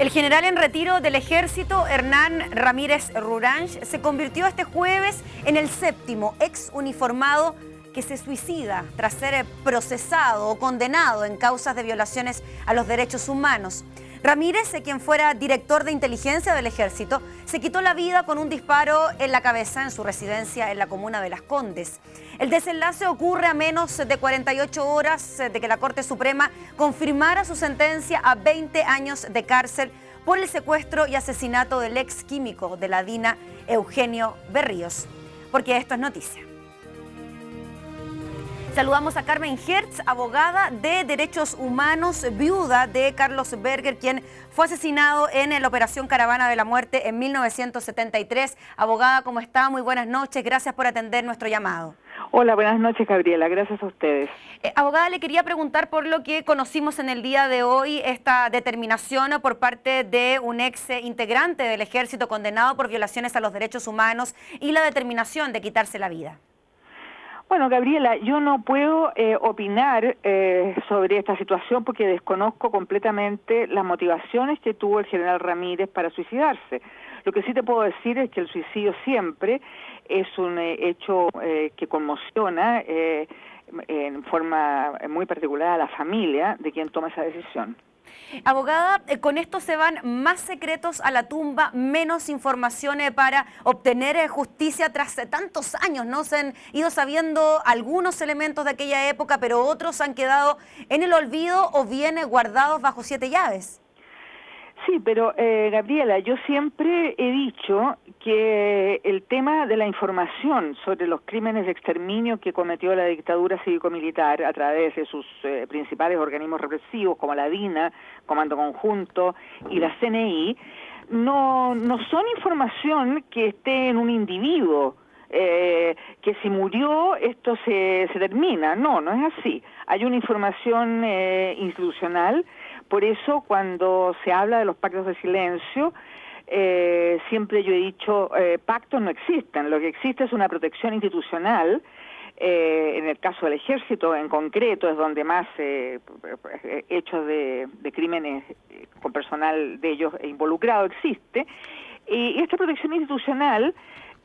El general en retiro del ejército, Hernán Ramírez Ruranch, se convirtió este jueves en el séptimo ex uniformado que se suicida tras ser procesado o condenado en causas de violaciones a los derechos humanos. Ramírez, quien fuera director de inteligencia del ejército, se quitó la vida con un disparo en la cabeza en su residencia en la comuna de Las Condes. El desenlace ocurre a menos de 48 horas de que la Corte Suprema confirmara su sentencia a 20 años de cárcel por el secuestro y asesinato del ex químico de la DINA, Eugenio Berríos. Porque esto es noticia. Saludamos a Carmen Hertz, abogada de derechos humanos, viuda de Carlos Berger, quien fue asesinado en la Operación Caravana de la Muerte en 1973. Abogada, ¿cómo está? Muy buenas noches. Gracias por atender nuestro llamado. Hola, buenas noches, Gabriela. Gracias a ustedes. Abogada, le quería preguntar por lo que conocimos en el día de hoy, esta determinación por parte de un ex integrante del ejército condenado por violaciones a los derechos humanos y la determinación de quitarse la vida. Bueno, Gabriela, yo no puedo opinar sobre esta situación porque desconozco completamente las motivaciones que tuvo el general Ramírez para suicidarse. Lo que sí te puedo decir es que el suicidio siempre es un hecho que conmociona en forma muy particular a la familia de quien toma esa decisión. Abogada, con esto se van más secretos a la tumba, menos información para obtener justicia tras tantos años, ¿no? Se han ido sabiendo algunos elementos de aquella época, pero otros han quedado en el olvido o bien guardados bajo 7 llaves. Sí, pero Gabriela, yo siempre he dicho que el tema de la información sobre los crímenes de exterminio que cometió la dictadura cívico-militar a través de sus principales organismos represivos como la DINA, Comando Conjunto y la CNI, no son información que esté en un individuo, que si murió esto se termina. No es así. Hay una información institucional. Por eso, cuando se habla de los pactos de silencio, siempre yo he dicho, pactos no existen. Lo que existe es una protección institucional. En el caso del ejército, en concreto, es donde más hechos de crímenes con personal de ellos involucrado existe. Y esta protección institucional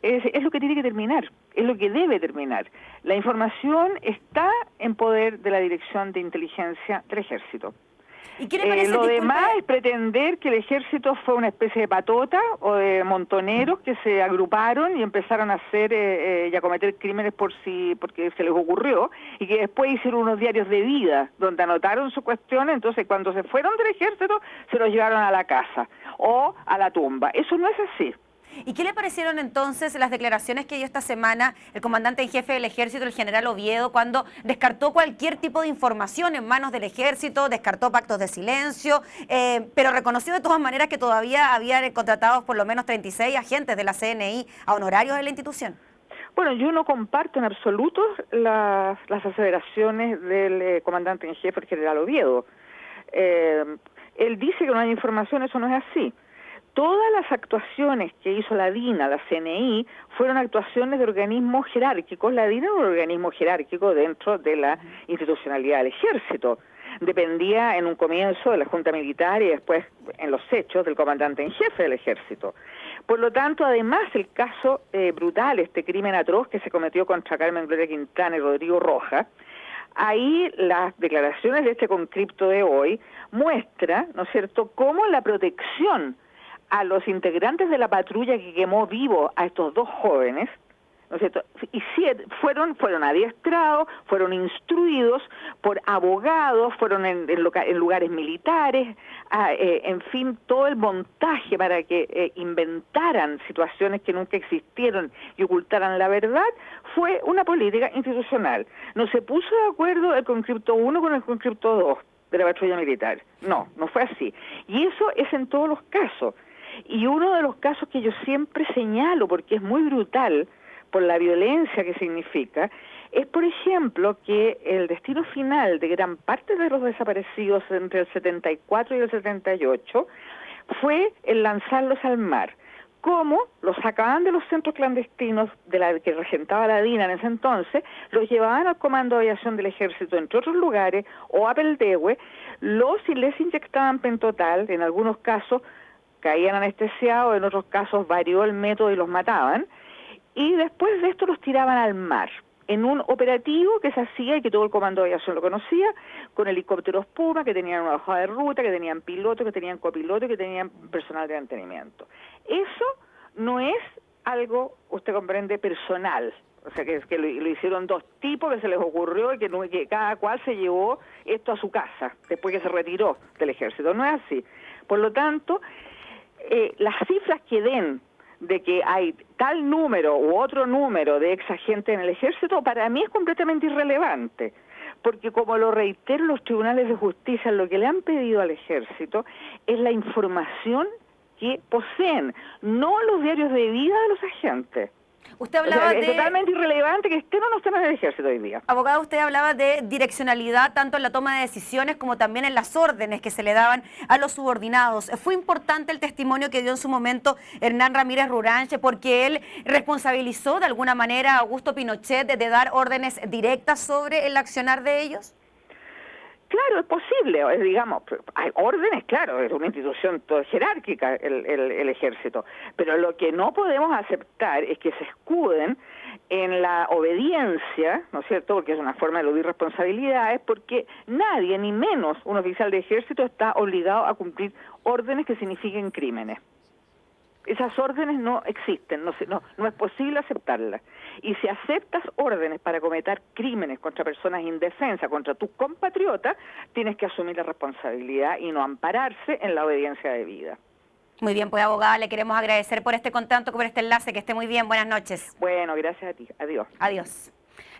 es lo que tiene que terminar, es lo que debe terminar. La información está en poder de la Dirección de Inteligencia del Ejército. ¿Y qué le parece, lo demás es pretender que el ejército fue una especie de patota o de montoneros que se agruparon y empezaron a hacer y a cometer crímenes porque se les ocurrió, y que después hicieron unos diarios de vida donde anotaron su cuestión. Entonces cuando se fueron del ejército se los llevaron a la casa o a la tumba. Eso no es así. ¿Y qué le parecieron entonces las declaraciones que dio esta semana el comandante en jefe del ejército, el general Oviedo, cuando descartó cualquier tipo de información en manos del ejército, descartó pactos de silencio, pero reconoció de todas maneras que todavía habían contratado por lo menos 36 agentes de la CNI a honorarios de la institución? Bueno, yo no comparto en absoluto las aseveraciones del comandante en jefe, el general Oviedo. Él dice que no hay información, eso no es así. Todas las actuaciones que hizo la DINA, la CNI, fueron actuaciones de organismos jerárquicos. La DINA era un organismo jerárquico dentro de la institucionalidad del ejército. Dependía en un comienzo de la Junta Militar y después, en los hechos, del comandante en jefe del ejército. Por lo tanto, además, el caso brutal, este crimen atroz que se cometió contra Carmen Gloria Quintana y Rodrigo Rojas, ahí las declaraciones de este conscripto de hoy muestran, ¿no es cierto?, cómo la protección a los integrantes de la patrulla que quemó vivo a estos 2 jóvenes, ¿no es cierto?, y fueron adiestrados, fueron instruidos por abogados, fueron en lugares militares, en fin, todo el montaje para que inventaran situaciones que nunca existieron y ocultaran la verdad, fue una política institucional. No se puso de acuerdo el conscripto 1 con el conscripto 2 de la patrulla militar. No fue así. Y eso es en todos los casos. Y uno de los casos que yo siempre señalo, porque es muy brutal por la violencia que significa, es, por ejemplo, que el destino final de gran parte de los desaparecidos entre el 74 y el 78 fue el lanzarlos al mar. cómo los sacaban de los centros clandestinos que regentaba la DINA en ese entonces, los llevaban al Comando de Aviación del Ejército, entre otros lugares, o a Peldehue, les inyectaban pentotal, en algunos casos caían anestesiados, en otros casos varió el método y los mataban, y después de esto los tiraban al mar, en un operativo que se hacía y que todo el Comando de Aviación lo conocía, con helicópteros Puma, que tenían una hoja de ruta, que tenían pilotos, que tenían copilotos, que tenían personal de mantenimiento. Eso no es algo, usted comprende, personal. O sea, que lo hicieron dos tipos, que se les ocurrió y que cada cual se llevó esto a su casa, después que se retiró del ejército. No es así. Por lo tanto, las cifras que den de que hay tal número u otro número de ex agentes en el ejército, para mí es completamente irrelevante, porque como lo reitero, los tribunales de justicia lo que le han pedido al ejército es la información que poseen, no los diarios de vida de los agentes. Usted hablaba es totalmente irrelevante que estén o no estén en el ejército hoy día. Abogado, usted hablaba de direccionalidad tanto en la toma de decisiones como también en las órdenes que se le daban a los subordinados. Fue importante el testimonio que dio en su momento Hernán Ramírez Ruranche, porque él responsabilizó de alguna manera a Augusto Pinochet de dar órdenes directas sobre el accionar de ellos. Claro, es posible, digamos, hay órdenes, claro, es una institución jerárquica el ejército, pero lo que no podemos aceptar es que se escuden en la obediencia, ¿no es cierto?, porque es una forma de eludir responsabilidades, porque nadie, ni menos un oficial de ejército, está obligado a cumplir órdenes que signifiquen crímenes. Esas órdenes no existen, no es posible aceptarlas. Y si aceptas órdenes para cometer crímenes contra personas indefensas, contra tus compatriotas, tienes que asumir la responsabilidad y no ampararse en la obediencia debida. Muy bien, pues abogada, le queremos agradecer por este contacto, por este enlace, que esté muy bien, buenas noches. Bueno, gracias a ti, adiós. Adiós.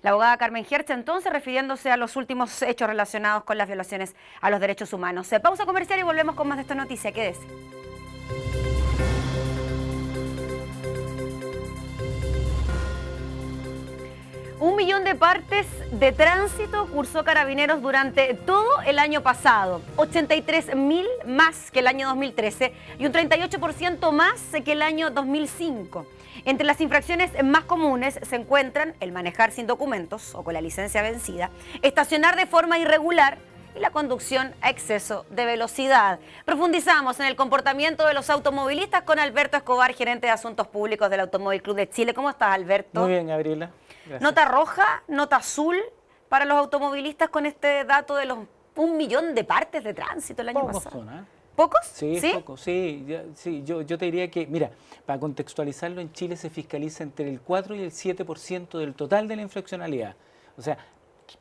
La abogada Carmen Hertz, entonces, refiriéndose a los últimos hechos relacionados con las violaciones a los derechos humanos. Pausa comercial y volvemos con más de esta noticia, quédese. 1 millón de partes de tránsito cursó Carabineros durante todo el año pasado, 83.000 más que el año 2013 y un 38% más que el año 2005. Entre las infracciones más comunes se encuentran el manejar sin documentos o con la licencia vencida, estacionar de forma irregular y la conducción a exceso de velocidad. Profundizamos en el comportamiento de los automovilistas con Alberto Escobar, gerente de Asuntos Públicos del Automóvil Club de Chile. ¿Cómo estás, Alberto? Muy bien, Gabriela. Gracias. Nota roja, nota azul para los automovilistas con este dato de los 1 millón de partes de tránsito el año pasado. Son, ¿eh? ¿Pocos? Sí, ¿Sí? Pocos, sí. Yo te diría que, mira, para contextualizarlo, en Chile se fiscaliza entre el 4 y el 7% del total de la infraccionalidad. O sea,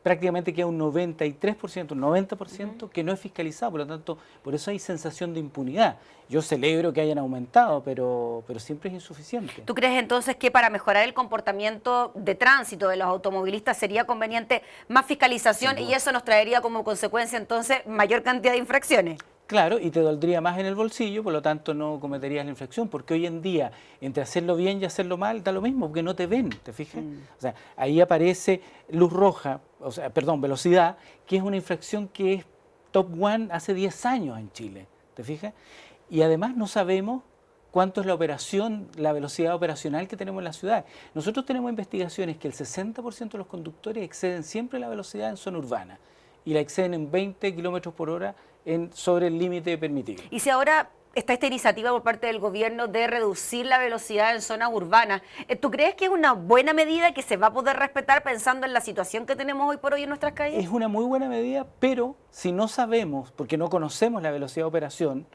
prácticamente queda un 93%, un 90% que no es fiscalizado, por lo tanto, por eso hay sensación de impunidad. Yo celebro que hayan aumentado, pero siempre es insuficiente. ¿Tú crees entonces que para mejorar el comportamiento de tránsito de los automovilistas sería conveniente más fiscalización y eso nos traería como consecuencia entonces mayor cantidad de infracciones? Claro, y te doldría más en el bolsillo, por lo tanto no cometerías la infracción, porque hoy en día, entre hacerlo bien y hacerlo mal, da lo mismo, porque no te ven, ¿te fijas? O sea, ahí aparece luz roja, velocidad, que es una infracción que es top one hace 10 años en Chile, ¿te fijas? Y además no sabemos cuánto es la velocidad operacional que tenemos en la ciudad. Nosotros tenemos investigaciones que el 60% de los conductores exceden siempre la velocidad en zona urbana y la exceden en 20 kilómetros por hora sobre el límite permitido. Y si ahora está esta iniciativa por parte del gobierno de reducir la velocidad en zonas urbanas, ¿tú crees que es una buena medida que se va a poder respetar pensando en la situación que tenemos hoy por hoy en nuestras calles? Es una muy buena medida, pero si no sabemos, porque no conocemos la velocidad de operación,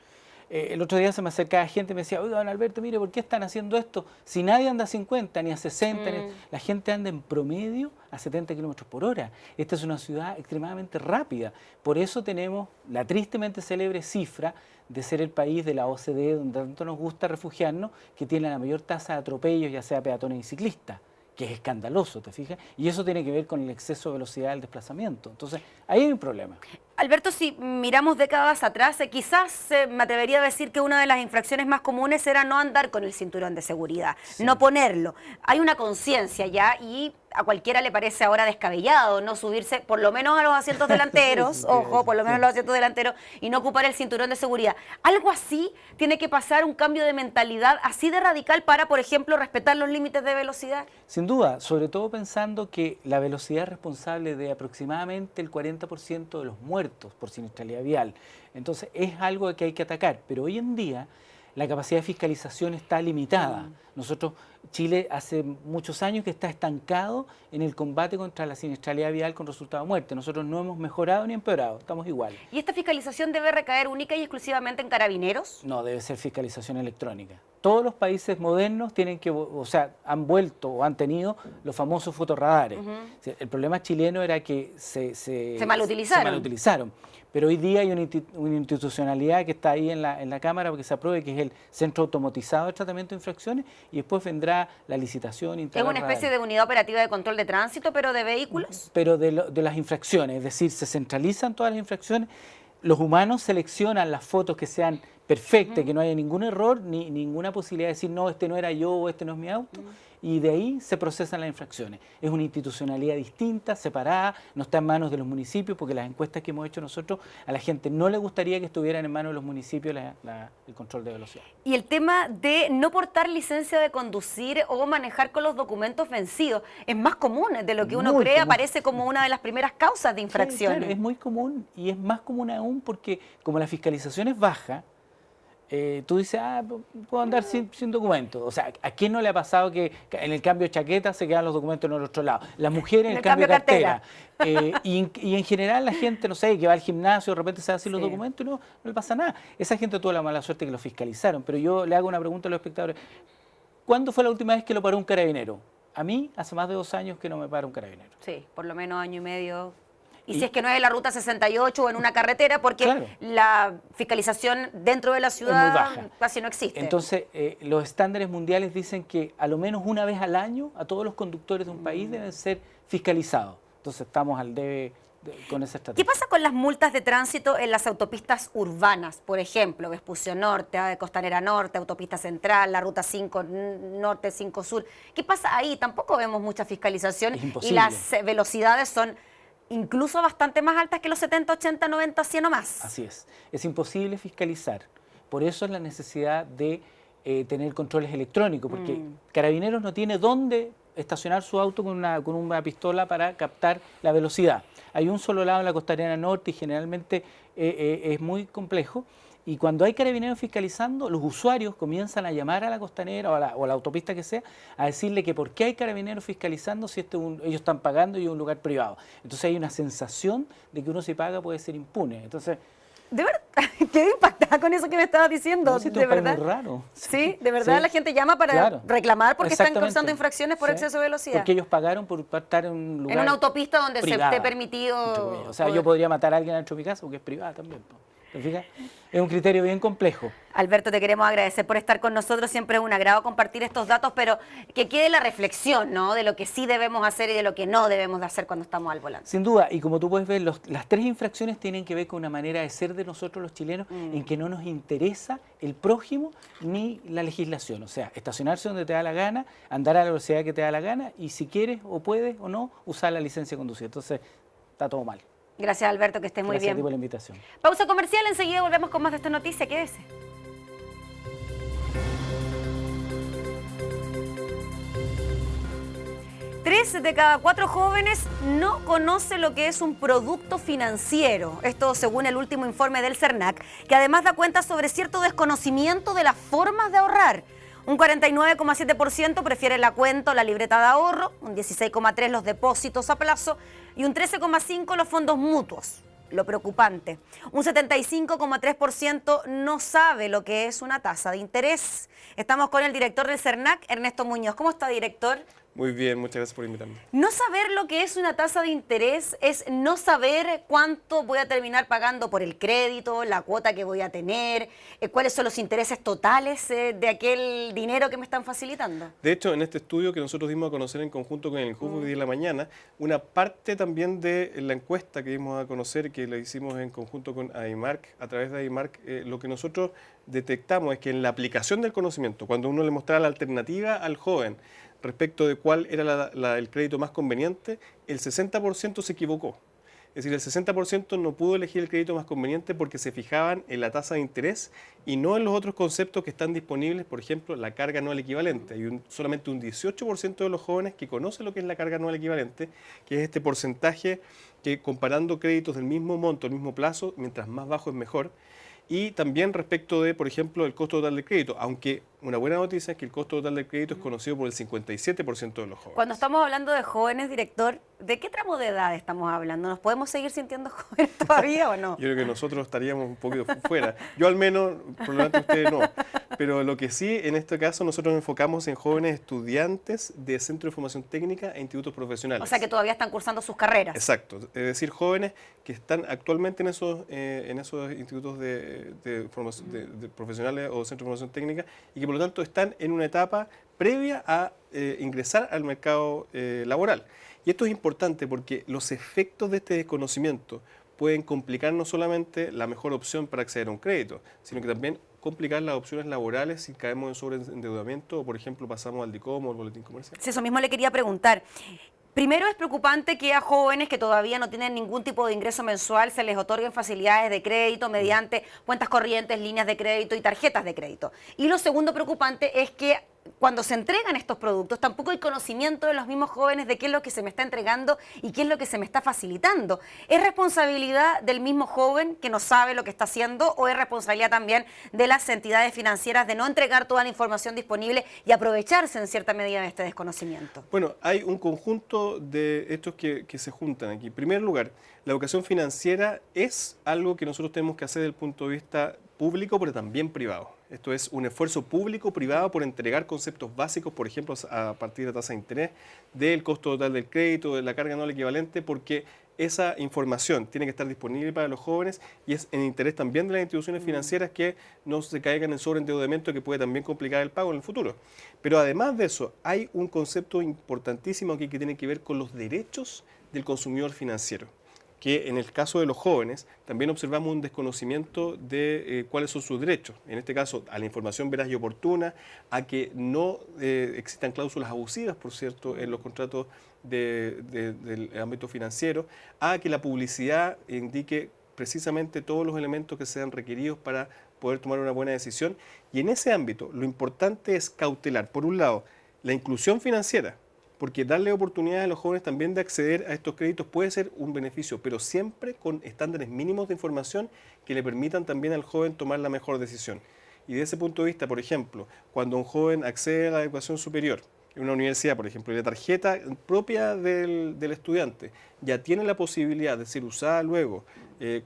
el otro día se me acercaba gente y me decía, oiga, don Alberto, mire, ¿por qué están haciendo esto? Si nadie anda a 50, ni a 60, la gente anda en promedio a 70 kilómetros por hora. Esta es una ciudad extremadamente rápida. Por eso tenemos la tristemente célebre cifra de ser el país de la OCDE, donde tanto nos gusta refugiarnos, que tiene la mayor tasa de atropellos, ya sea peatones y ciclistas, que es escandaloso, ¿te fijas? Y eso tiene que ver con el exceso de velocidad del desplazamiento. Entonces, ahí hay un problema. Alberto, si miramos décadas atrás, quizás me atrevería a decir que una de las infracciones más comunes era no andar con el cinturón de seguridad, no ponerlo. Hay una conciencia ya y a cualquiera le parece ahora descabellado no subirse por lo menos a los asientos delanteros, ojo, por lo menos a los asientos delanteros, y no ocupar el cinturón de seguridad. Algo así tiene que pasar, un cambio de mentalidad así de radical para, por ejemplo, respetar los límites de velocidad. Sin duda, sobre todo pensando que la velocidad es responsable de aproximadamente el 40% de los muertos por siniestralidad vial. Entonces es algo que hay que atacar, pero hoy en día la capacidad de fiscalización está limitada. Nosotros, Chile hace muchos años que está estancado en el combate contra la siniestralidad vial con resultado de muerte. Nosotros no hemos mejorado ni empeorado, estamos igual. ¿Y esta fiscalización debe recaer única y exclusivamente en carabineros? No, debe ser fiscalización electrónica. Todos los países modernos tienen que, o sea, han vuelto o han tenido los famosos fotorradares. El problema chileno era que se malutilizaron. Pero hoy día hay una institucionalidad que está ahí en la Cámara porque se apruebe, que es el Centro Automatizado de Tratamiento de Infracciones, y después vendrá la licitación. Es una especie de unidad operativa de control de tránsito, pero de vehículos. Pero de las infracciones, es decir, se centralizan todas las infracciones, los humanos seleccionan las fotos que sean perfectas, que no haya ningún error, ni ninguna posibilidad de decir, no, este no era yo o este no es mi auto. Y de ahí se procesan las infracciones. Es una institucionalidad distinta, separada, no está en manos de los municipios, porque las encuestas que hemos hecho nosotros, a la gente no le gustaría que estuvieran en manos de los municipios el control de velocidad. Y el tema de no portar licencia de conducir o manejar con los documentos vencidos, es más común de lo que uno cree, aparece como una de las primeras causas de infracciones. Sí, claro, es muy común y es más común aún porque como la fiscalización es baja, tú dices, puedo andar sin documento. O sea, ¿a quién no le ha pasado que en el cambio de chaqueta se quedan los documentos en el otro lado? Las mujeres en el cambio de cartera. Y en general la gente, no sé, que va al gimnasio, de repente se va así los documentos y no le pasa nada. Esa gente tuvo la mala suerte que lo fiscalizaron. Pero yo le hago una pregunta a los espectadores. ¿Cuándo fue la última vez que lo paró un carabinero? A mí, hace más de 2 años que no me para un carabinero. Sí, por lo menos año y medio. Y si es que no es en la ruta 68 o en una carretera, porque la fiscalización dentro de la ciudad casi no existe. Entonces, los estándares mundiales dicen que a lo menos una vez al año a todos los conductores de un país deben ser fiscalizados. Entonces, estamos al debe con esa estrategia. ¿Qué pasa con las multas de tránsito en las autopistas urbanas? Por ejemplo, Vespucio Norte, Costanera Norte, Autopista Central, la Ruta 5 Norte, 5 Sur. ¿Qué pasa ahí? Tampoco vemos mucha fiscalización y las velocidades son incluso bastante más altas que los 70, 80, 90, 100 o más. Así es imposible fiscalizar. Por eso es la necesidad de tener controles electrónicos, porque Carabineros no tiene dónde estacionar su auto con una pistola para captar la velocidad. Hay un solo lado en la Costanera Norte y generalmente es muy complejo. Y cuando hay carabineros fiscalizando, los usuarios comienzan a llamar a la costanera o a la autopista que sea, a decirle que por qué hay carabineros fiscalizando si ellos están pagando y es un lugar privado. Entonces hay una sensación de que uno si paga puede ser impune. Entonces, de verdad, quedé impactada con eso que me estabas diciendo. No, de verdad. Muy raro. Sí, de verdad la gente llama para reclamar porque están causando infracciones por exceso de velocidad. Porque ellos pagaron por estar en un lugar en una autopista donde privada, se esté permitido. O sea, yo podría matar a alguien dentro de mi casa porque es privada también. ¿Te fijas? Es un criterio bien complejo. Alberto, te queremos agradecer por estar con nosotros. Siempre es un agrado compartir estos datos, pero que quede la reflexión, ¿no?, de lo que sí debemos hacer y de lo que no debemos de hacer cuando estamos al volante. Sin duda, y como tú puedes ver, las 3 infracciones tienen que ver con una manera de ser de nosotros los chilenos en que no nos interesa el prójimo ni la legislación. O sea, estacionarse donde te da la gana, andar a la velocidad que te da la gana y si quieres o puedes o no, usar la licencia de conducir. Entonces, está todo mal. Gracias, Alberto, que estés muy bien. Gracias a ti por la invitación. Pausa comercial, enseguida volvemos con más de esta noticia. Quédese. Tres de cada 4 jóvenes no conoce lo que es un producto financiero. Esto según el último informe del CERNAC, que además da cuenta sobre cierto desconocimiento de las formas de ahorrar. Un 49,7% prefiere la cuenta o la libreta de ahorro, un 16,3% los depósitos a plazo y un 13,5% los fondos mutuos. Lo preocupante, un 75,3% no sabe lo que es una tasa de interés. Estamos con el director del CERNAC, Ernesto Muñoz. ¿Cómo está, director? Muy bien, muchas gracias por invitarme. No saber lo que es una tasa de interés es no saber cuánto voy a terminar pagando por el crédito, la cuota que voy a tener, cuáles son los intereses totales de aquel dinero que me están facilitando. De hecho, en este estudio que nosotros dimos a conocer en conjunto con el JUF hoy día en la mañana, una parte también de la encuesta que dimos a conocer, que la hicimos en conjunto con AIMARC, a través de AIMARC, lo que nosotros detectamos es que en la aplicación del conocimiento, cuando uno le mostraba la alternativa al joven, respecto de cuál era el crédito más conveniente, el 60% se equivocó. Es decir, el 60% no pudo elegir el crédito más conveniente porque se fijaban en la tasa de interés y no en los otros conceptos que están disponibles, por ejemplo, la carga anual equivalente. Hay solamente un 18% de los jóvenes que conocen lo que es la carga anual equivalente, que es este porcentaje que comparando créditos del mismo monto, el mismo plazo, mientras más bajo es mejor. Y también respecto de, por ejemplo, el costo total del crédito, aunque una buena noticia es que el costo total del crédito es conocido por el 57% de los jóvenes. Cuando estamos hablando de jóvenes, director, ¿de qué tramo de edad estamos hablando? ¿Nos podemos seguir sintiendo jóvenes todavía o no? Yo creo que nosotros estaríamos un poquito fuera. Yo al menos, probablemente ustedes no. Pero lo que sí, en este caso, nosotros nos enfocamos en jóvenes estudiantes de centros de formación técnica e institutos profesionales. O sea, que todavía están cursando sus carreras. Exacto. Es decir, jóvenes que están actualmente en esos institutos de profesionales o centros de formación técnica y que por lo tanto están en una etapa previa a ingresar al mercado laboral. Y esto es importante porque los efectos de este desconocimiento pueden complicar no solamente la mejor opción para acceder a un crédito, sino que también complicar las opciones laborales si caemos en sobreendeudamiento o, por ejemplo, pasamos al DICOM o al boletín comercial. Sí, eso mismo le quería preguntar. Primero, es preocupante que a jóvenes que todavía no tienen ningún tipo de ingreso mensual se les otorguen facilidades de crédito mediante cuentas corrientes, líneas de crédito y tarjetas de crédito. Y lo segundo preocupante es que cuando se entregan estos productos tampoco hay conocimiento de los mismos jóvenes de qué es lo que se me está entregando y qué es lo que se me está facilitando. ¿Es responsabilidad del mismo joven que no sabe lo que está haciendo o es responsabilidad también de las entidades financieras de no entregar toda la información disponible y aprovecharse en cierta medida de este desconocimiento? Bueno, hay un conjunto de estos que se juntan aquí. En primer lugar, la educación financiera es algo que nosotros tenemos que hacer desde el punto de vista público, pero también privado. Esto es un esfuerzo público-privado por entregar conceptos básicos, por ejemplo, a partir de tasa de interés, del costo total del crédito, de la carga anual equivalente, porque esa información tiene que estar disponible para los jóvenes y es en interés también de las instituciones financieras que no se caigan en sobreendeudamiento que puede también complicar el pago en el futuro. Pero además de eso, hay un concepto importantísimo aquí que tiene que ver con los derechos del consumidor financiero, que en el caso de los jóvenes también observamos un desconocimiento de cuáles son sus derechos. En este caso, a la información veraz y oportuna, a que no existan cláusulas abusivas, por cierto, en los contratos del ámbito financiero, a que la publicidad indique precisamente todos los elementos que sean requeridos para poder tomar una buena decisión. Y en ese ámbito, lo importante es cautelar, por un lado, la inclusión financiera, porque darle oportunidades a los jóvenes también de acceder a estos créditos puede ser un beneficio, pero siempre con estándares mínimos de información que le permitan también al joven tomar la mejor decisión. Y de ese punto de vista, por ejemplo, cuando un joven accede a la educación superior, en una universidad, por ejemplo, y la tarjeta propia del estudiante ya tiene la posibilidad de ser usada luego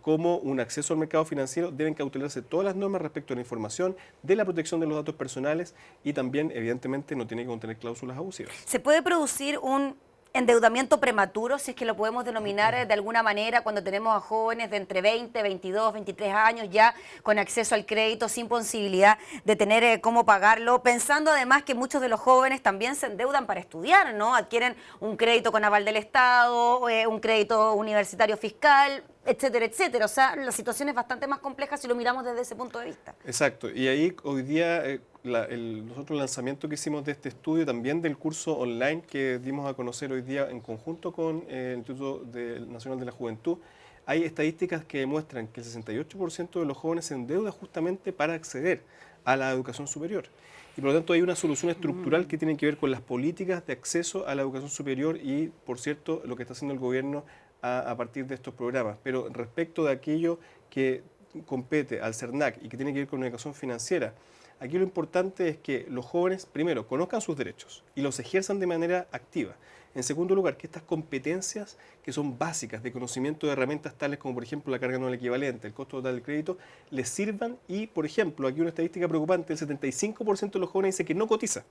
como un acceso al mercado financiero, deben cautelarse todas las normas respecto a la información, de la protección de los datos personales y también, evidentemente, no tiene que contener cláusulas abusivas. ¿Se puede producir un endeudamiento prematuro, si es que lo podemos denominar de alguna manera, cuando tenemos a jóvenes de entre 20, 22, 23 años ya con acceso al crédito sin posibilidad de tener cómo pagarlo, pensando además que muchos de los jóvenes también se endeudan para estudiar, ¿no? Adquieren un crédito con aval del Estado, un crédito universitario fiscal, etcétera, etcétera. O sea, la situación es bastante más compleja si lo miramos desde ese punto de vista. Exacto. Y ahí hoy día nosotros el lanzamiento que hicimos de este estudio, también del curso online que dimos a conocer hoy día en conjunto con el Instituto Nacional de la Juventud, hay estadísticas que demuestran que el 68% de los jóvenes se endeuda justamente para acceder a la educación superior. Y por lo tanto hay una solución estructural que tiene que ver con las políticas de acceso a la educación superior y, por cierto, lo que está haciendo el gobierno a partir de estos programas. Pero respecto de aquello que compete al CERNAC y que tiene que ver con la educación financiera, aquí lo importante es que los jóvenes, primero, conozcan sus derechos y los ejerzan de manera activa. En segundo lugar, que estas competencias que son básicas de conocimiento de herramientas tales como, por ejemplo, la carga anual equivalente, el costo total del crédito, les sirvan y, por ejemplo, aquí una estadística preocupante, el 75% de los jóvenes dice que no cotiza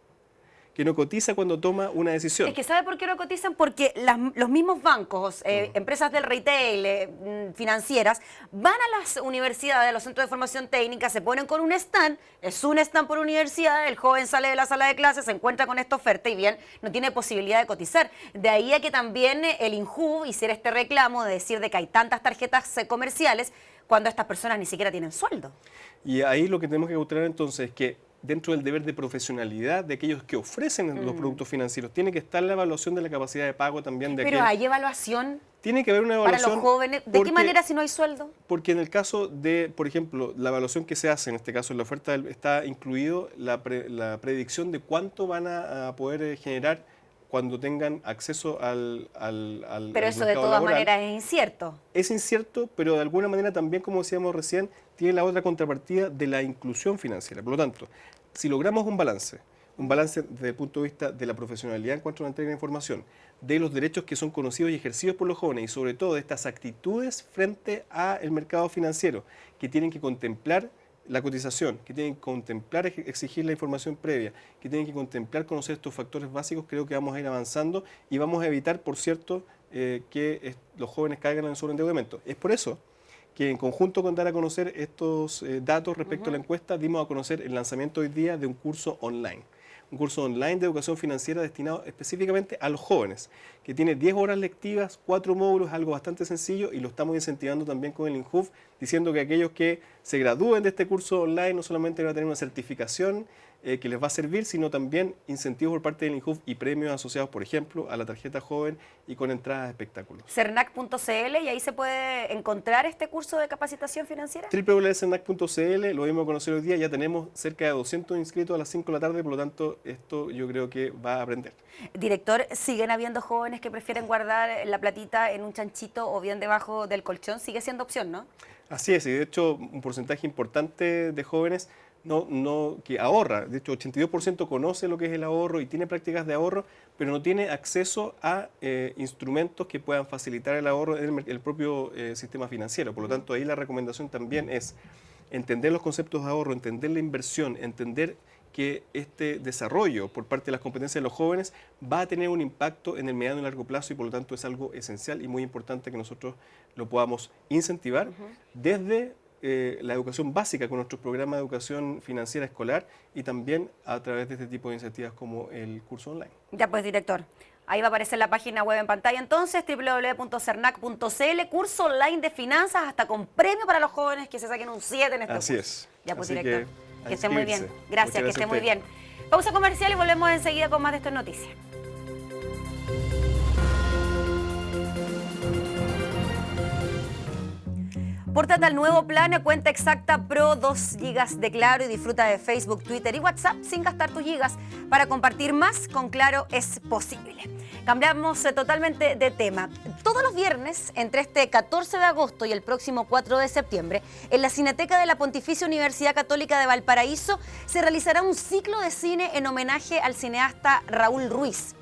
cuando toma una decisión. Es que ¿sabe por qué no cotizan? Porque los mismos bancos, empresas del retail, financieras, van a las universidades, a los centros de formación técnica, se ponen con un stand, es un stand por universidad, el joven sale de la sala de clases, se encuentra con esta oferta y bien, no tiene posibilidad de cotizar. De ahí a que también el INJUV hiciera este reclamo de decir de que hay tantas tarjetas comerciales cuando estas personas ni siquiera tienen sueldo. Y ahí lo que tenemos que cautelar entonces es que dentro del deber de profesionalidad de aquellos que ofrecen los productos financieros. Tiene que estar la evaluación de la capacidad de pago también de Pero hay evaluación Tiene que haber una para evaluación. los jóvenes. ¿De qué manera si no hay sueldo? Porque en el caso de, por ejemplo, la evaluación que se hace, en este caso en la oferta, está incluido la predicción de cuánto van a poder generar cuando tengan acceso al Pero eso de mercado todas laboral. maneras es incierto. Es incierto, pero de alguna manera también, como decíamos recién, tiene la otra contrapartida de la inclusión financiera. Por lo tanto, si logramos un balance desde el punto de vista de la profesionalidad en cuanto a la entrega de información, de los derechos que son conocidos y ejercidos por los jóvenes y sobre todo de estas actitudes frente al mercado financiero que tienen que contemplar la cotización, que tienen que contemplar exigir la información previa, que tienen que contemplar conocer estos factores básicos, creo que vamos a ir avanzando y vamos a evitar, por cierto, que los jóvenes caigan en el sobreendeudamiento. Es por eso que en conjunto con dar a conocer estos datos respecto a la encuesta, dimos a conocer el lanzamiento hoy día de un curso online. Un curso online de educación financiera destinado específicamente a los jóvenes, que tiene 10 horas lectivas, 4 módulos, algo bastante sencillo, y lo estamos incentivando también con el INJUV, diciendo que aquellos que se gradúen de este curso online no solamente van a tener una certificación que les va a servir, sino también incentivos por parte del INJUV y premios asociados, por ejemplo, a la tarjeta joven y con entradas a espectáculos. Cernac.cl, y ahí se puede encontrar este curso de capacitación financiera. www.cernac.cl, lo vimos a conocer hoy día, ya tenemos cerca de 200 inscritos a las 5 de la tarde, por lo tanto, esto yo creo que va a aprender. Director, ¿siguen habiendo jóvenes que prefieren guardar la platita en un chanchito o bien debajo del colchón? Sigue siendo opción, ¿no? Así es, y de hecho un porcentaje importante de jóvenes que ahorra, de hecho 82% conoce lo que es el ahorro y tiene prácticas de ahorro, pero no tiene acceso a instrumentos que puedan facilitar el ahorro en el propio sistema financiero. Por lo tanto, ahí la recomendación también es entender los conceptos de ahorro, entender la inversión, entender que este desarrollo por parte de las competencias de los jóvenes va a tener un impacto en el mediano y largo plazo y por lo tanto es algo esencial y muy importante que nosotros lo podamos incentivar desde la educación básica con nuestros programas de educación financiera escolar y también a través de este tipo de iniciativas como el curso online. Ya pues, director, ahí va a aparecer la página web en pantalla entonces, www.cernac.cl, curso online de finanzas hasta con premio para los jóvenes que se saquen un 7 en este Así curso. es. Ya pues, Así director, que esté muy bien. inscribirse. Gracias, que Muchas esté muy a bien. Pausa comercial y volvemos enseguida con más de estas noticias. Pórtate al nuevo plan Cuenta Exacta Pro, 2 GB de Claro y disfruta de Facebook, Twitter y WhatsApp sin gastar tus gigas. Para compartir más con Claro es posible. Cambiamos totalmente de tema. Todos los viernes, entre este 14 de agosto y el próximo 4 de septiembre, en la Cineteca de la Pontificia Universidad Católica de Valparaíso se realizará un ciclo de cine en homenaje al cineasta Raúl Ruiz.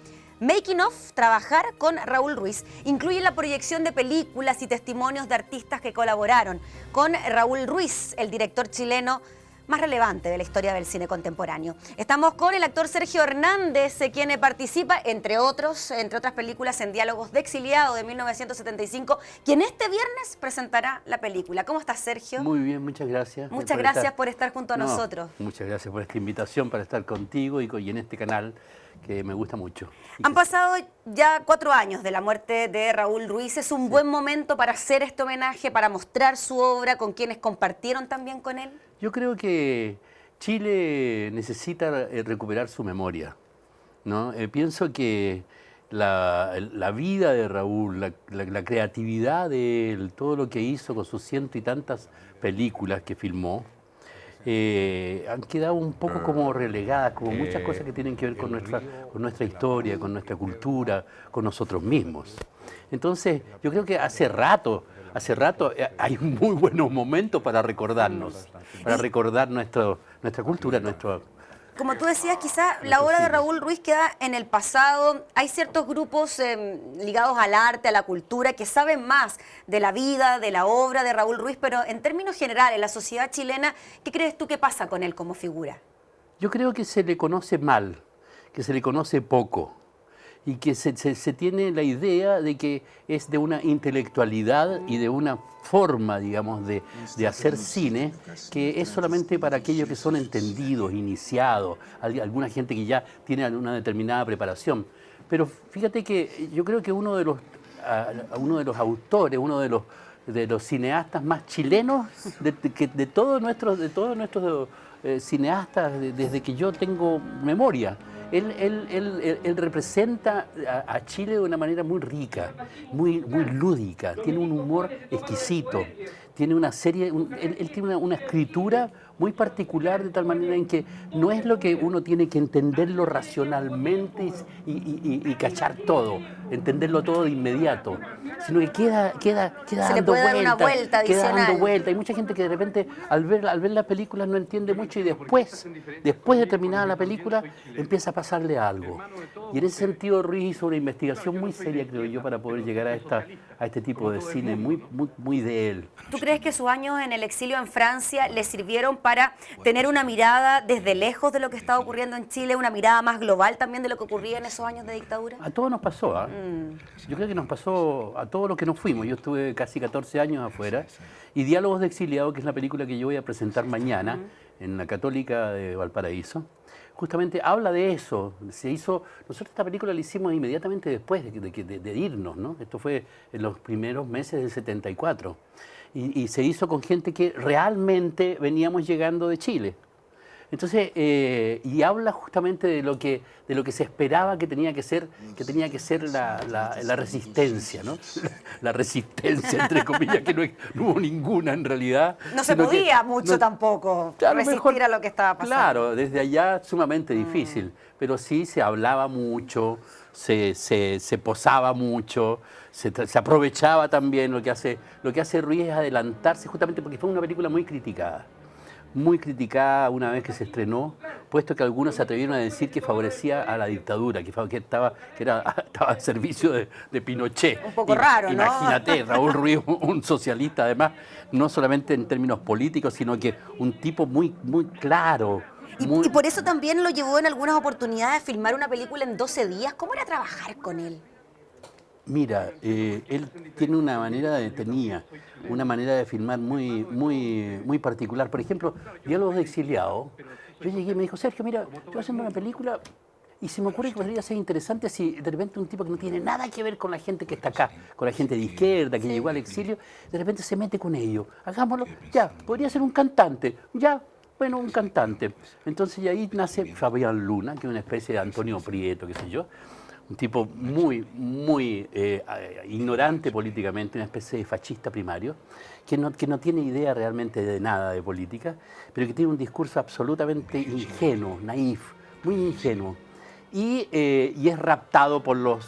Making of, trabajar con Raúl Ruiz, incluye la proyección de películas y testimonios de artistas que colaboraron con Raúl Ruiz, el director chileno más relevante de la historia del cine contemporáneo. Estamos con el actor Sergio Hernández, quien participa, entre otras películas, en Diálogos de Exiliado de 1975, quien este viernes presentará la película. ¿Cómo estás, Sergio? Muy bien, muchas gracias. Muchas gracias por estar junto a nosotros. Muchas gracias por esta invitación para estar contigo y en este canal que me gusta mucho. Han pasado ya 4 años de la muerte de Raúl Ruiz. Es un buen momento para hacer este homenaje, para mostrar su obra con quienes compartieron también con él. Yo creo que Chile necesita recuperar su memoria, ¿no? Pienso que la vida de Raúl, la creatividad de él, todo lo que hizo con sus 100 y tantas películas que filmó, han quedado un poco como relegadas, como muchas cosas que tienen que ver con nuestra historia, con nuestra cultura, con nosotros mismos. Entonces, yo creo que hace rato hay muy buenos momentos para recordarnos, para recordar nuestra cultura, Como tú decías, quizá la obra de Raúl Ruiz queda en el pasado. Hay ciertos grupos ligados al arte, a la cultura, que saben más de la vida, de la obra de Raúl Ruiz, pero en términos generales, la sociedad chilena, ¿qué crees tú que pasa con él como figura? Yo creo que se le conoce mal, que se le conoce poco y que se tiene la idea de que es de una intelectualidad y de una forma, digamos, de hacer cine que es solamente para aquellos que son entendidos, iniciados, alguna gente que ya tiene una determinada preparación. Pero fíjate que yo creo que uno de los autores, uno de los cineastas más chilenos de todos nuestros cineasta desde que yo tengo memoria. Él representa a Chile de una manera muy rica, muy lúdica, tiene un humor exquisito, tiene una serie, él tiene una escritura muy particular, de tal manera en que no es lo que uno tiene que entenderlo racionalmente y cachar todo, entenderlo todo de inmediato, sino que queda Se dando le puede dar una vuelta queda adicional. dando vuelta. Hay mucha gente que de repente al ver la película no entiende mucho y después de terminada la película empieza a pasarle algo. Y en ese sentido Ruiz hizo una investigación muy seria, creo yo, para poder llegar a este tipo de cine muy de él. ¿Tú crees que sus años en el exilio en Francia le sirvieron para tener una mirada desde lejos de lo que estaba ocurriendo en Chile, una mirada más global también de lo que ocurría en esos años de dictadura? A todos nos pasó, ¿ah? Yo creo que nos pasó a todos los que nos fuimos. Yo estuve casi 14 años afuera y Diálogos de Exiliado, que es la película que yo voy a presentar mañana en la Católica de Valparaíso, justamente habla de eso. Nosotros esta película la hicimos inmediatamente después de irnos, ¿no? Esto fue en los primeros meses del 74. Y se hizo con gente que realmente veníamos llegando de Chile. Entonces, y habla justamente de lo que se esperaba que tenía que ser la resistencia, ¿no? La resistencia, entre comillas, que no hubo ninguna en realidad. No se podía mucho tampoco resistir a lo que estaba pasando. Claro, desde allá sumamente difícil, pero sí se hablaba mucho, se posaba mucho, se aprovechaba también. Lo que hace Ruiz es adelantarse, justamente porque fue una película muy criticada una vez que se estrenó, puesto que algunos se atrevieron a decir que favorecía a la dictadura, que estaba al servicio de Pinochet. Un poco raro, ¿no? Imagínate, Raúl Ruiz, un socialista, además, no solamente en términos políticos, sino que un tipo muy claro. Y por eso también lo llevó en algunas oportunidades a filmar una película en 12 días. ¿Cómo era trabajar con él? Mira, él tiene una manera de filmar muy particular. Por ejemplo, Diálogos de Exiliado. Yo llegué y me dijo, Sergio, mira, estoy haciendo una película y se me ocurre que podría ser interesante si de repente un tipo que no tiene nada que ver con la gente que está acá, con la gente de izquierda, que llegó al exilio, de repente se mete con ellos. Hagámoslo, ya, podría ser un cantante, ya. Bueno, un cantante. Entonces y ahí nace Fabián Luna, que es una especie de Antonio Prieto, qué sé yo. Un tipo muy ignorante políticamente, una especie de fascista primario, que no tiene idea realmente de nada de política, pero que tiene un discurso absolutamente ingenuo, naif, muy ingenuo, y es raptado por los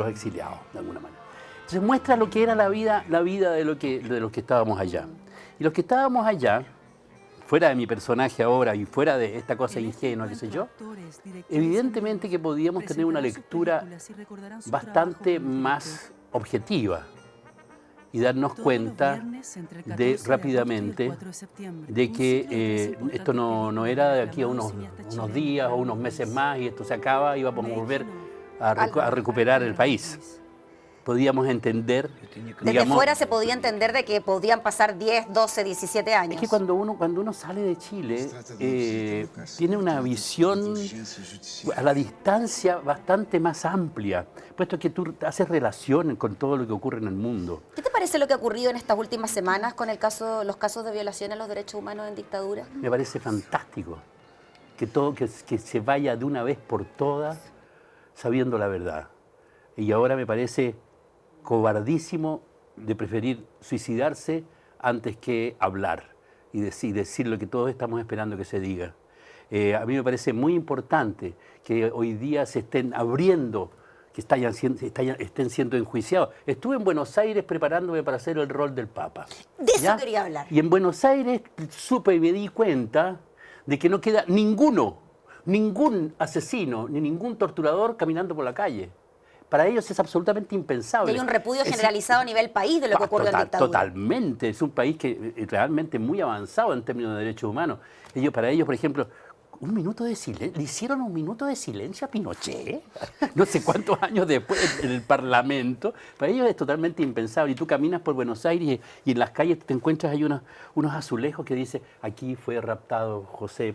exiliados, de alguna manera. Entonces muestra lo que era la vida de los que estábamos allá. Y los que estábamos allá, fuera de mi personaje ahora y fuera de esta cosa ingenua, qué sé yo, evidentemente que podíamos tener una lectura bastante más objetiva y darnos cuenta rápidamente de que esto no era de aquí a unos días o unos meses más y esto se acaba y vamos a volver a recuperar el país. Podíamos entender... Desde fuera se podía entender de que podían pasar 10, 12, 17 años. Es que cuando uno sale de Chile, tiene una visión a la distancia bastante más amplia, puesto que tú haces relación con todo lo que ocurre en el mundo. ¿Qué te parece lo que ha ocurrido en estas últimas semanas con los casos de violación a los derechos humanos en dictadura? Me parece fantástico que se vaya de una vez por todas sabiendo la verdad. Y ahora me parece cobardísimo de preferir suicidarse antes que hablar y decir lo que todos estamos esperando que se diga. A mí me parece muy importante que hoy día se estén abriendo, que estén siendo enjuiciados. Estuve en Buenos Aires preparándome para hacer el rol del Papa. De eso quería hablar. Y en Buenos Aires supe y me di cuenta de que no queda ningún asesino ni ningún torturador caminando por la calle. Para ellos es absolutamente impensable. Y hay un repudio generalizado a nivel país de lo que ocurrió en dictadura. Totalmente. Es un país que realmente muy avanzado en términos de derechos humanos. Para ellos, por ejemplo, un minuto de silencio. ¿Le hicieron un minuto de silencio a Pinochet? No sé cuántos años después en el Parlamento. Para ellos es totalmente impensable. Y tú caminas por Buenos Aires y en las calles te encuentras hay unos azulejos que dice aquí fue raptado José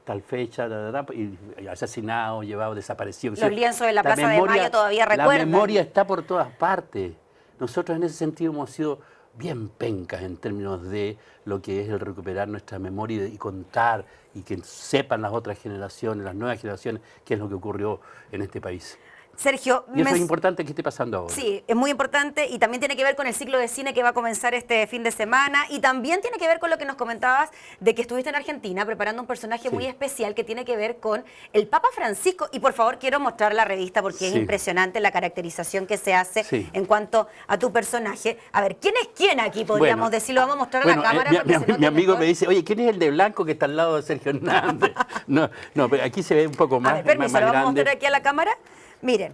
tal fecha, y asesinado, llevado, desaparecido. Los lienzos de la Plaza de Mayo todavía recuerdan. La memoria está por todas partes. Nosotros en ese sentido hemos sido bien pencas en términos de lo que es el recuperar nuestra memoria y contar y que sepan las otras generaciones, las nuevas generaciones, qué es lo que ocurrió en este país. Sergio, Y eso es importante que esté pasando ahora. Sí, es muy importante y también tiene que ver con el ciclo de cine que va a comenzar este fin de semana y también tiene que ver con lo que nos comentabas de que estuviste en Argentina preparando un personaje muy especial que tiene que ver con el Papa Francisco. Y por favor quiero mostrar la revista porque es impresionante la caracterización que se hace en cuanto a tu personaje. A ver, ¿quién es quién aquí? Podríamos decirlo, vamos a mostrar a la cámara. Mi amigo me dice, oye, ¿quién es el de blanco que está al lado de Sergio Hernández? No, pero aquí se ve un poco más, permiso, más ¿lo grande. vamos a mostrar aquí a la cámara? Miren,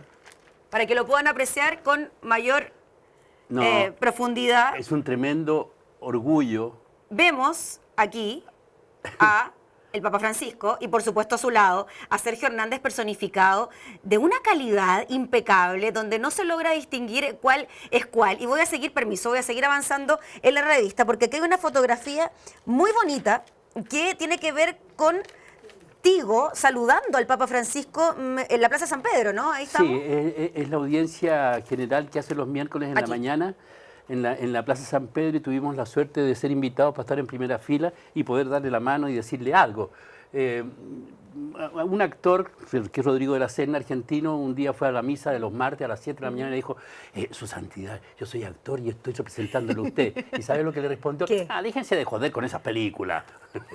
para que lo puedan apreciar con mayor profundidad. Es un tremendo orgullo. Vemos aquí a el Papa Francisco y por supuesto a su lado a Sergio Hernández personificado de una calidad impecable donde no se logra distinguir cuál es cuál. Y voy a seguir avanzando en la revista porque aquí hay una fotografía muy bonita que tiene que ver con saludando al Papa Francisco en la Plaza San Pedro, ¿no? Ahí estamos. Sí, es la audiencia general que hace los miércoles en la mañana en la Plaza San Pedro y tuvimos la suerte de ser invitados para estar en primera fila y poder darle la mano y decirle algo. Un actor, que es Rodrigo de la Serna, argentino, un día fue a la misa de los martes a las 7 de la mañana y dijo, Su Santidad, yo soy actor y estoy representándolo a usted. ¿Y sabe lo que le respondió? Déjense de joder con esas películas.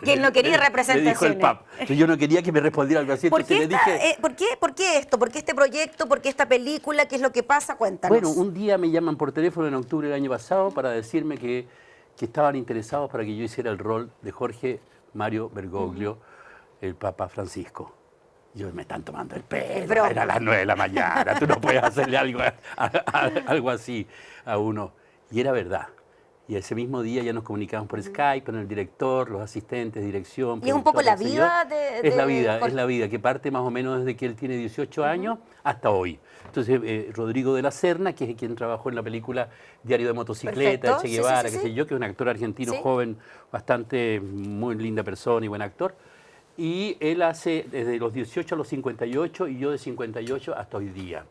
Que él no quería representaciones. Le dijo el Papa. Yo no quería que me respondiera algo así. ¿Por qué esto? ¿Por qué este proyecto? ¿Por qué esta película? ¿Qué es lo que pasa? Cuéntanos. Bueno, un día me llaman por teléfono en octubre del año pasado para decirme que estaban interesados para que yo hiciera el rol de Jorge Mario Bergoglio, el Papa Francisco. Yo me están tomando el pelo, era a las 9 de la mañana, tú no puedes hacerle algo así a uno. Y era verdad. Y ese mismo día ya nos comunicamos por Skype con el director, los asistentes, dirección. Y es un poco la vida Es la vida, que parte más o menos desde que él tiene 18 años hasta hoy. Entonces, Rodrigo de la Serna, que es quien trabajó en la película Diario de Motocicleta, Che Guevara, qué sé yo, que es un actor argentino joven, bastante, muy linda persona y buen actor. Y él hace desde los 18 a los 58 y yo de 58 hasta hoy día.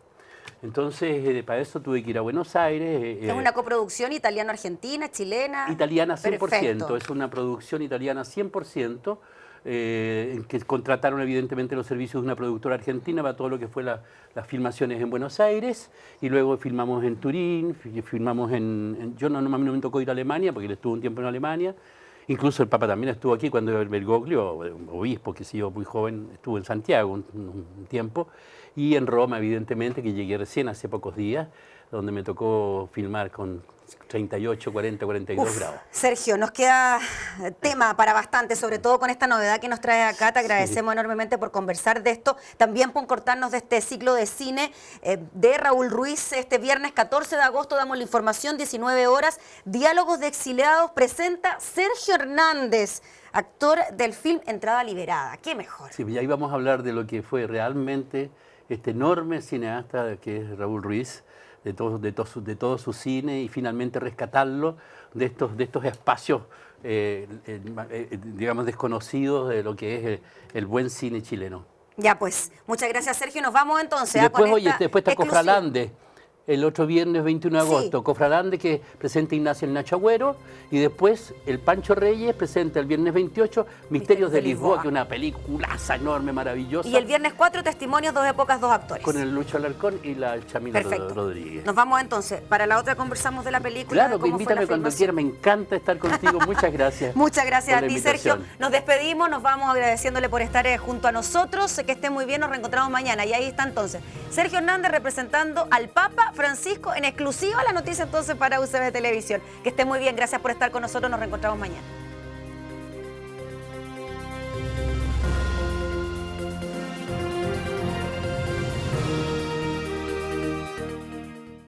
Entonces, para eso tuve que ir a Buenos Aires. ¿Es una coproducción italiano-argentina, chilena? Italiana 100%, Perfecto. Es una producción italiana 100%, que contrataron evidentemente los servicios de una productora argentina para todo lo que fue las filmaciones en Buenos Aires, y luego filmamos en Turín, filmamos yo no me tocó ir a Alemania, porque él estuvo un tiempo en Alemania. Incluso el Papa también estuvo aquí cuando el Bergoglio, obispo, que sí, muy joven, estuvo en Santiago un tiempo, y en Roma, evidentemente, que llegué recién hace pocos días, donde me tocó filmar con 38, 40, 42 grados. Sergio, nos queda tema para bastante, sobre todo con esta novedad que nos trae acá. Te agradecemos enormemente por conversar de esto, también por cortarnos de este ciclo de cine de Raúl Ruiz. Este viernes 14 de agosto damos la información, 19 horas, Diálogos de Exiliados, presenta Sergio Hernández, actor del film Entrada Liberada. ¿Qué mejor? Sí, y ahí vamos a hablar de lo que fue realmente este enorme cineasta que es Raúl Ruiz, de todo su cine, y finalmente rescatarlo de estos espacios, digamos, desconocidos de lo que es el buen cine chileno. Ya pues, muchas gracias Sergio, nos vamos entonces. Y después, con después está Cofralande, el otro viernes 21 de agosto, Cofralande, que presenta Ignacio el Nacho Agüero, y después el Pancho Reyes presenta el viernes 28 Misterios de Lisboa, que es una peliculaza enorme, maravillosa. Y el viernes 4 Testimonios, dos épocas, dos actores. Con el Lucho Alarcón y la Chamila Rodríguez. Nos vamos entonces, para la otra conversamos de la película. Claro, que invítame cuando quiera, me encanta estar contigo, muchas gracias. Muchas gracias a ti, Sergio. Nos despedimos, nos vamos agradeciéndole por estar junto a nosotros, que esté muy bien, nos reencontramos mañana. Y ahí está entonces Sergio Hernández representando al Papa Francisco, en exclusiva la noticia entonces para UCB Televisión. Que esté muy bien, gracias por estar con nosotros, nos reencontramos mañana.